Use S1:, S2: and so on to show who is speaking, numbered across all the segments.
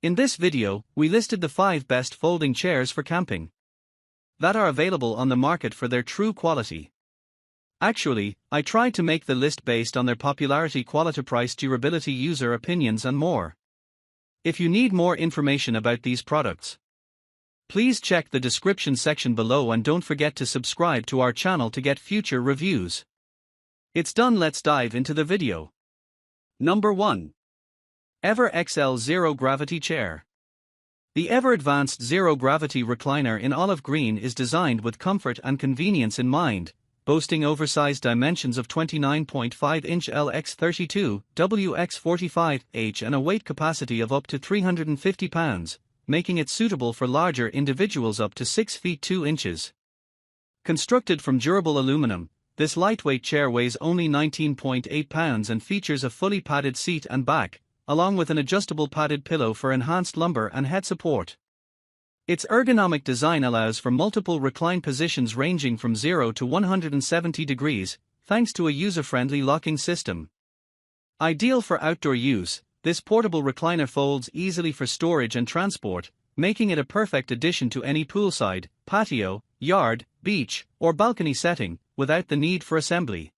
S1: In this video, we listed the 5 best folding chairs for camping that are available on the market for their true quality. Actually, I tried to make the list based on their popularity, quality, price, durability, user opinions, and more. If you need more information about these products, please check the description section below and don't forget to subscribe to our channel to get future reviews. It's done, let's dive into the video. Number 1. Ever XL Zero Gravity Chair. The Ever Advanced Zero Gravity Recliner in olive green is designed with comfort and convenience in mind, boasting oversized dimensions of 29.5-inch LX32, WX45H and a weight capacity of up to 350 pounds, making it suitable for larger individuals up to 6 feet 2 inches. Constructed from durable aluminum, this lightweight chair weighs only 19.8 pounds and features a fully padded seat and back, along with an adjustable padded pillow for enhanced lumbar and head support. Its ergonomic design allows for multiple recline positions ranging from 0 to 170 degrees, thanks to a user-friendly locking system. Ideal for outdoor use, this portable recliner folds easily for storage and transport, making it a perfect addition to any poolside, patio, yard, beach, or balcony setting, without the need for assembly.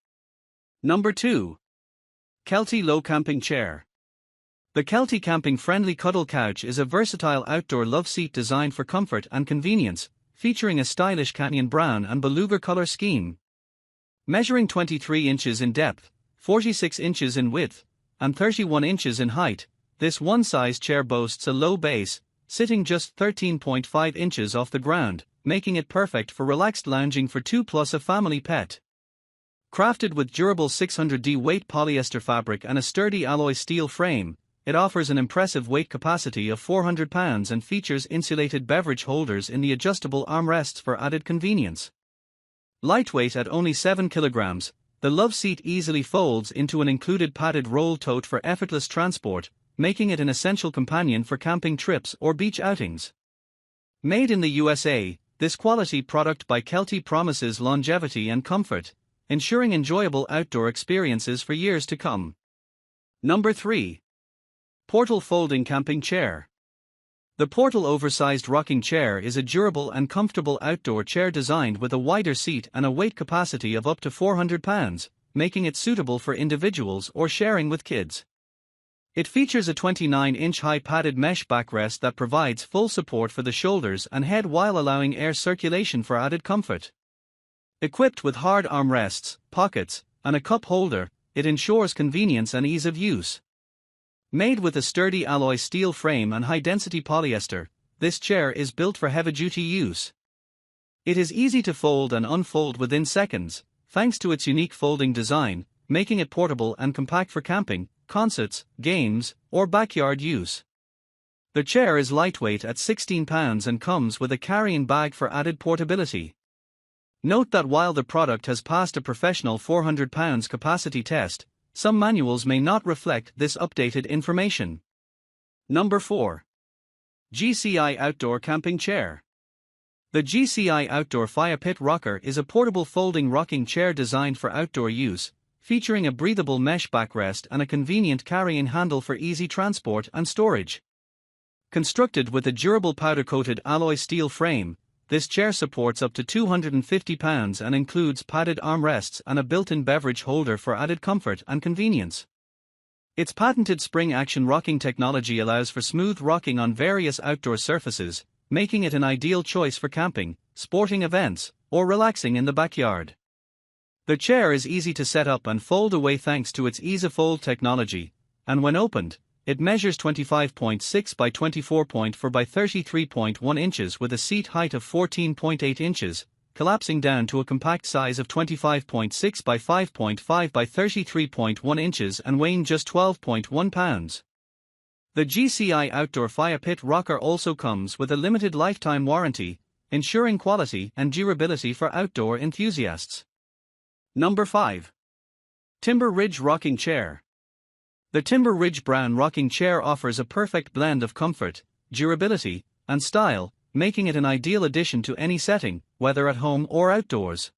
S1: Number 2. Kelty Low Camping Chair. The Kelty camping-friendly cuddle couch is a versatile outdoor love seat designed for comfort and convenience, featuring a stylish canyon brown and beluga color scheme. Measuring 23 inches in depth, 46 inches in width, and 31 inches in height, this one-size chair boasts a low base, sitting just 13.5 inches off the ground, making it perfect for relaxed lounging for 2 plus a family pet. Crafted with durable 600D weight polyester fabric and a sturdy alloy steel frame, it offers an impressive weight capacity of 400 pounds and features insulated beverage holders in the adjustable armrests for added convenience. Lightweight at only 7 kilograms, the love seat easily folds into an included padded roll tote for effortless transport, making it an essential companion for camping trips or beach outings. Made in the USA, this quality product by Kelty promises longevity and comfort, ensuring enjoyable outdoor experiences for years to come. Number 3. Portal Folding Camping Chair. The Portal Oversized Rocking Chair is a durable and comfortable outdoor chair designed with a wider seat and a weight capacity of up to 400 pounds, making it suitable for individuals or sharing with kids. It features a 29-inch high padded mesh backrest that provides full support for the shoulders and head while allowing air circulation for added comfort. Equipped with hard armrests, pockets, and a cup holder, it ensures convenience and ease of use. Made with a sturdy alloy steel frame and high-density polyester, this chair is built for heavy-duty use. It is easy to fold and unfold within seconds, thanks to its unique folding design, making it portable and compact for camping, concerts, games, or backyard use. The chair is lightweight at 16 pounds and comes with a carrying bag for added portability. Note that while the product has passed a professional 400 pounds capacity test, some manuals may not reflect this updated information. Number 4. GCI Outdoor Camping Chair. The GCI Outdoor Fire Pit Rocker is a portable folding rocking chair designed for outdoor use, featuring a breathable mesh backrest and a convenient carrying handle for easy transport and storage. Constructed with a durable powder-coated alloy steel frame, this chair supports up to 250 pounds and includes padded armrests and a built-in beverage holder for added comfort and convenience. Its patented spring-action rocking technology allows for smooth rocking on various outdoor surfaces, making it an ideal choice for camping, sporting events, or relaxing in the backyard. The chair is easy to set up and fold away thanks to its ease-of-fold technology, and when opened, it measures 25.6 by 24.4 by 33.1 inches with a seat height of 14.8 inches, collapsing down to a compact size of 25.6 by 5.5 by 33.1 inches and weighing just 12.1 pounds. The GCI Outdoor Fire Pit Rocker also comes with a limited lifetime warranty, ensuring quality and durability for outdoor enthusiasts. Number 5. Timber Ridge Rocking Chair. The Timber Ridge Brown Rocking Chair offers a perfect blend of comfort, durability, and style, making it an ideal addition to any setting, whether at home or outdoors.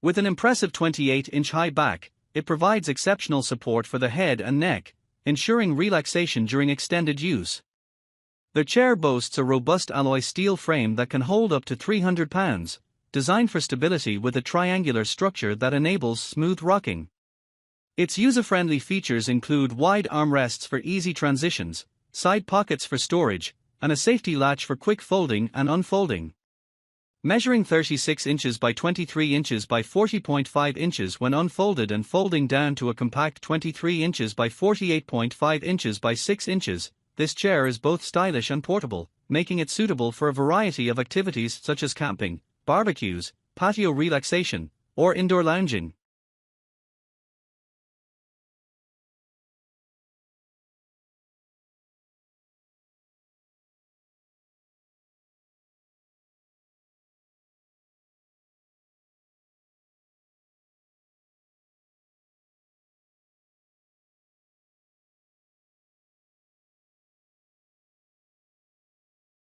S1: With an impressive 28-inch high back, it provides exceptional support for the head and neck, ensuring relaxation during extended use. The chair boasts a robust alloy steel frame that can hold up to 300 pounds, designed for stability with a triangular structure that enables smooth rocking. Its user-friendly features include wide armrests for easy transitions, side pockets for storage, and a safety latch for quick folding and unfolding. Measuring 36 inches by 23 inches by 40.5 inches when unfolded and folding down to a compact 23 inches by 48.5 inches by 6 inches, this chair is both stylish and portable, making it suitable for a variety of activities such as camping, barbecues, patio relaxation, or indoor lounging.